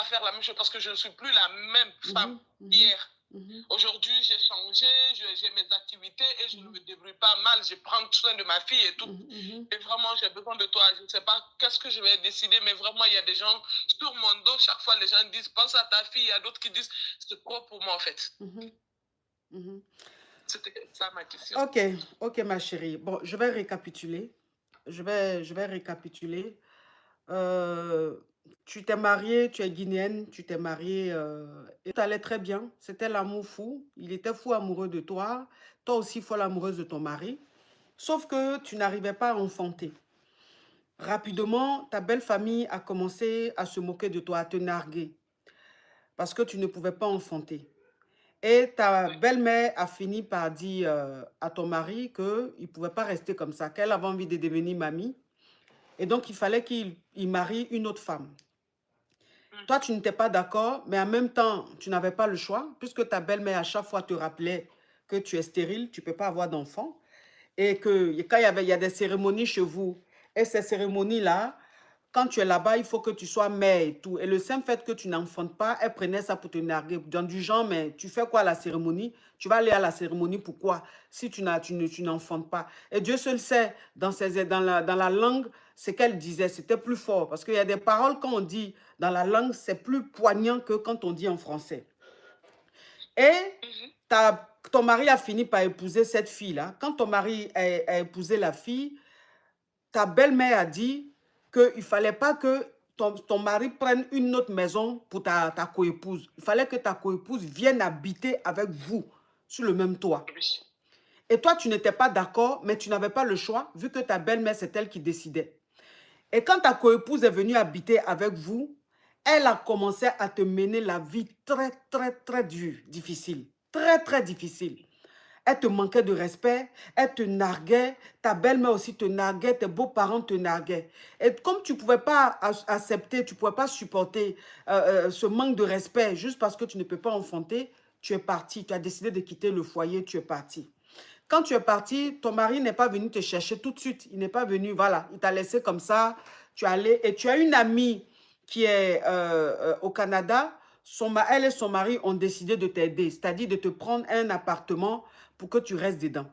à faire la même chose parce que je ne suis plus la même femme hier. Aujourd'hui, j'ai changé, j'ai mes activités et je ne me débrouille pas mal. Je prends soin de ma fille et tout. Et vraiment, j'ai besoin de toi. Je ne sais pas qu'est-ce que je vais décider, mais vraiment, il y a des gens sur mon dos. Chaque fois, les gens disent, pense à ta fille. Il y a d'autres qui disent, c'est quoi pour moi, en fait. C'était ça ma question. Ok, ma chérie. Bon, je vais récapituler. Je vais récapituler. Tu t'es mariée, tu es guinéenne, tu t'es mariée et tout allait très bien. C'était l'amour fou. Il était fou amoureux de toi. Toi aussi, folle amoureuse de ton mari. Sauf que tu n'arrivais pas à enfanter. Rapidement, ta belle famille a commencé à se moquer de toi, à te narguer. Parce que tu ne pouvais pas enfanter. Et ta belle-mère a fini par dire à ton mari qu'il ne pouvait pas rester comme ça, qu'elle avait envie de devenir mamie. Et donc, il fallait qu'il marie une autre femme. Toi, tu n'étais pas d'accord, mais en même temps, tu n'avais pas le choix, puisque ta belle-mère, à chaque fois, te rappelait que tu es stérile, tu ne peux pas avoir d'enfant. Et que quand il y a des cérémonies chez vous, et ces cérémonies-là, quand tu es là-bas, il faut que tu sois mère et tout. Et le simple fait que tu n'enfantes pas, elle prenait ça pour te narguer. Dans du genre, mais tu fais quoi à la cérémonie? Tu vas aller à la cérémonie, pourquoi? Si tu n'enfantes pas. Et Dieu seul sait, dans la langue, ce qu'elle disait, c'était plus fort. Parce qu'il y a des paroles, quand on dit dans la langue, c'est plus poignant que quand on dit en français. Et ton mari a fini par épouser cette fille-là. Quand ton mari a épousé la fille, ta belle-mère a dit qu'il ne fallait pas que ton mari prenne une autre maison pour ta coépouse. Il fallait que ta coépouse vienne habiter avec vous sur le même toit. Et toi, tu n'étais pas d'accord, mais tu n'avais pas le choix, vu que ta belle-mère, c'est elle qui décidait. Et quand ta coépouse est venue habiter avec vous, elle a commencé à te mener la vie très, très, très dure, difficile. Très, très difficile. Elle te manquait de respect, elle te narguait, ta belle-mère aussi te narguait, tes beaux-parents te narguaient. Et comme tu ne pouvais pas accepter, tu ne pouvais pas supporter ce manque de respect juste parce que tu ne peux pas enfanter, tu es parti, tu as décidé de quitter le foyer, tu es parti. Quand tu es parti, ton mari n'est pas venu te chercher tout de suite. Il n'est pas venu, voilà, il t'a laissé comme ça. Tu es allé et tu as une amie qui est au Canada. Elle et son mari ont décidé de t'aider, c'est-à-dire de te prendre un appartement pour que tu restes dedans.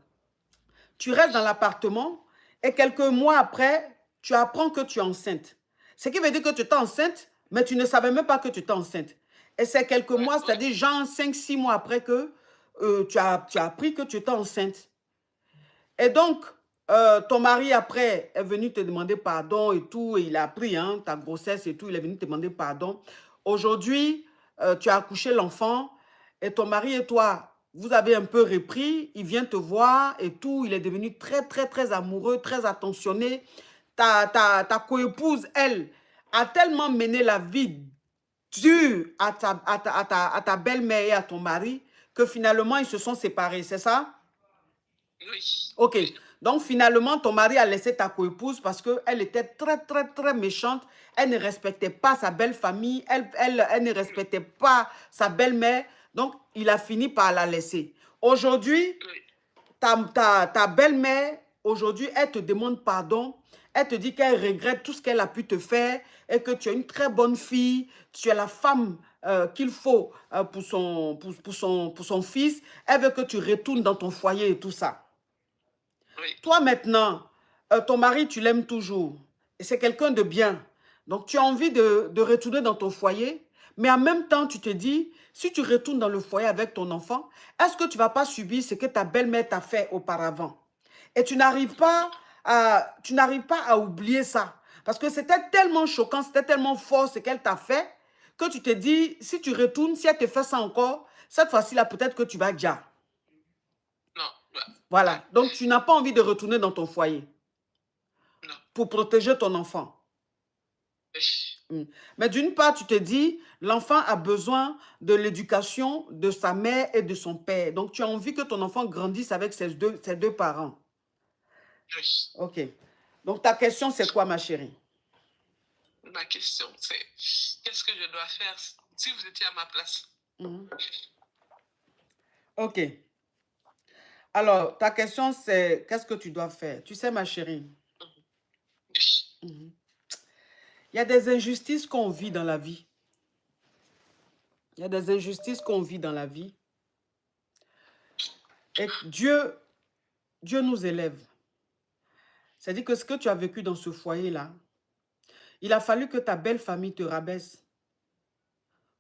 Tu restes dans l'appartement et quelques mois après, tu apprends que tu es enceinte. Ce qui veut dire que tu es enceinte, mais tu ne savais même pas que tu es enceinte. Et c'est quelques mois, c'est-à-dire genre 5-6 mois après que tu as appris que tu étais enceinte. Et donc, ton mari, après, est venu te demander pardon et tout, et il a appris ta grossesse et tout, il est venu te demander pardon. Aujourd'hui, tu as accouché l'enfant, et ton mari et toi, vous avez un peu repris, il vient te voir et tout, il est devenu très, très, très amoureux, très attentionné. Ta coépouse, elle, a tellement mené la vie dure à ta belle-mère et à ton mari, que finalement, ils se sont séparés, c'est ça? Oui. Ok. Donc, finalement, ton mari a laissé ta coépouse parce qu'elle était très, très, très méchante. Elle ne respectait pas sa belle famille. Elle ne respectait pas sa belle-mère. Donc, il a fini par la laisser. Aujourd'hui, ta belle-mère, aujourd'hui, elle te demande pardon. Elle te dit qu'elle regrette tout ce qu'elle a pu te faire et que tu es une très bonne fille. Tu es la femme qu'il faut pour son fils. Elle veut que tu retournes dans ton foyer et tout ça. Oui. Toi maintenant, ton mari, tu l'aimes toujours. Et c'est quelqu'un de bien. Donc, tu as envie de retourner dans ton foyer. Mais en même temps, tu te dis, si tu retournes dans le foyer avec ton enfant, est-ce que tu ne vas pas subir ce que ta belle-mère t'a fait auparavant? Et tu n'arrives pas à oublier ça. Parce que c'était tellement choquant, c'était tellement fort ce qu'elle t'a fait, que tu te dis, si tu retournes, si elle te fait ça encore, cette fois-ci-là, peut-être que tu vas déjà. Non. Voilà. Donc, tu n'as pas envie de retourner dans ton foyer. Non. Pour protéger ton enfant. Mais d'une part, tu te dis, l'enfant a besoin de l'éducation de sa mère et de son père. Donc, tu as envie que ton enfant grandisse avec ses deux parents. Oui. Ok. Donc, ta question, c'est quoi, ma chérie? Ma question, c'est qu'est-ce que je dois faire si vous étiez à ma place? Ok. Alors, ta question, c'est qu'est-ce que tu dois faire? Tu sais, ma chérie, il y a des injustices qu'on vit dans la vie. Il y a des injustices qu'on vit dans la vie. Et Dieu nous élève. C'est-à-dire que ce que tu as vécu dans ce foyer-là, il a fallu que ta belle famille te rabaisse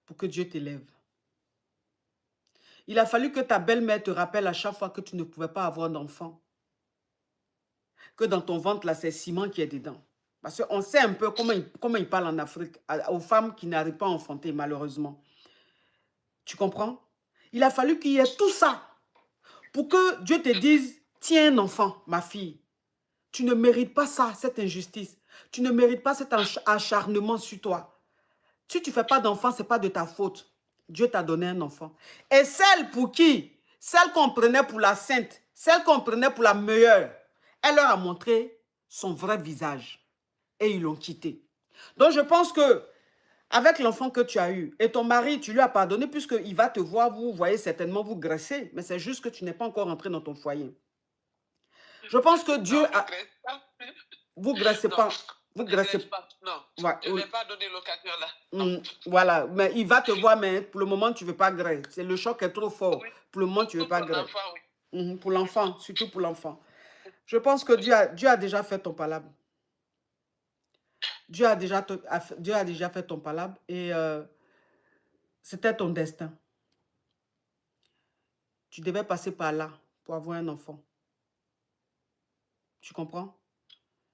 pour que Dieu t'élève. Il a fallu que ta belle-mère te rappelle à chaque fois que tu ne pouvais pas avoir d'enfant. Que dans ton ventre, là, c'est ciment qui est dedans. Parce qu'on sait un peu comment ils parlent en Afrique aux femmes qui n'arrivent pas à enfanter, malheureusement. Tu comprends? Il a fallu qu'il y ait tout ça pour que Dieu te dise, tiens un enfant, ma fille. Tu ne mérites pas ça, cette injustice. Tu ne mérites pas cet acharnement sur toi. Si tu ne fais pas d'enfant, ce n'est pas de ta faute. Dieu t'a donné un enfant. Et celle pour qui, celle qu'on prenait pour la sainte, celle qu'on prenait pour la meilleure, elle leur a montré son vrai visage. Et ils l'ont quitté. Donc je pense que avec l'enfant que tu as eu, et ton mari, tu lui as pardonné puisqu'il va te voir, vous voyez certainement vous graisser, mais c'est juste que tu n'es pas encore entré dans ton foyer. Je pense que Dieu a... Vous ne graissez pas. Vous ne graissez pas. Non, ouais, je ne vais pas donner l'occasion là. Voilà, mais il va te voir, mais pour le moment, tu ne veux pas graisser. Le choc est trop fort. Oui. Pour le moment, tu ne veux pas graisser. Oui. Pour l'enfant, surtout pour l'enfant. Je pense que Dieu a déjà fait ton palabre. Dieu a déjà fait ton palabre et c'était ton destin. Tu devais passer par là pour avoir un enfant. Tu comprends?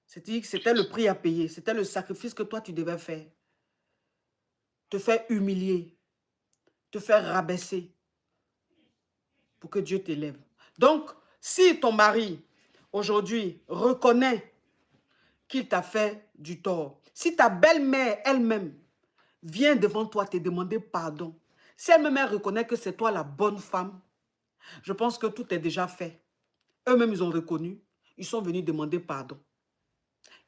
C'était le prix à payer. C'était le sacrifice que toi, tu devais faire. Te faire humilier. Te faire rabaisser. Pour que Dieu t'élève. Donc, si ton mari, aujourd'hui, reconnaît qu'il t'a fait du tort, si ta belle-mère elle-même vient devant toi te demander pardon, si elle-même reconnaît que c'est toi la bonne femme, je pense que tout est déjà fait. Eux-mêmes, ils ont reconnu. Ils sont venus demander pardon.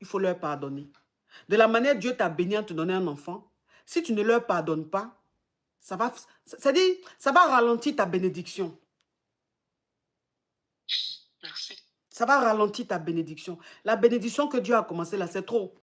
Il faut leur pardonner. De la manière Dieu t'a béni en te donnant un enfant, si tu ne leur pardonnes pas, ça va ralentir ta bénédiction. Merci. Ça va ralentir ta bénédiction. La bénédiction que Dieu a commencé là, c'est trop.